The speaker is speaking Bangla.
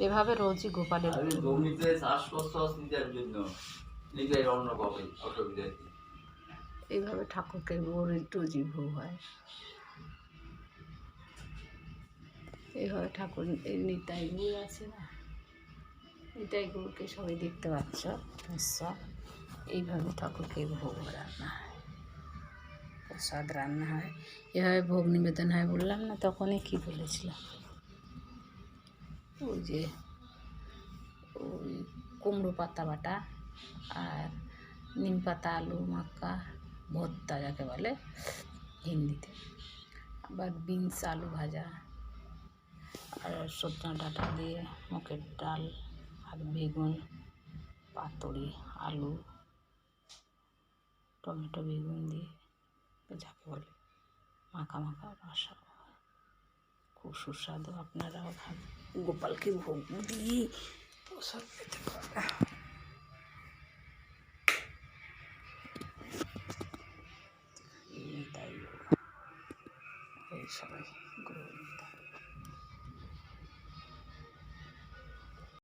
এভাবে রোজই গোপালের জমিতে চাষ করছস নিজের জন্য, নিজের অন্ন পাবে, অসুবিধা কি? এইভাবে ঠাকুরকে রোজই ভোগ হয়। এইভাবে ঠাকুর এই নিতাই গৌর আছে না, নিতাই গৌরকে সবাই দেখতে পাচ্ছ নিশ্চয়। এইভাবে ঠাকুরকে ভোগ রান্না হয়, প্রসাদ রান্না হয়, এভাবে ভোগ নিবেদন হয়। বললাম না তখনই কি বলেছিলাম, ওই যে ওই কুমড়ো পাতা বাটা আর নিম পাতা আলু মাখা ভর্তা যাকে বলে হিন্দিতে, আবার বিনস আলু ভাজা আর সজনা ডাঁটা দিয়ে মুখের ডাল আর বেগুন পাতুরি আলু টমেটো বেগুন দিয়ে যাকে বলে মাখা মাখা রসা, খুব সুস্বাদু। আপনারাও গোপালকে ভোগ দিয়ে প্রসাদ পেতে পারেন।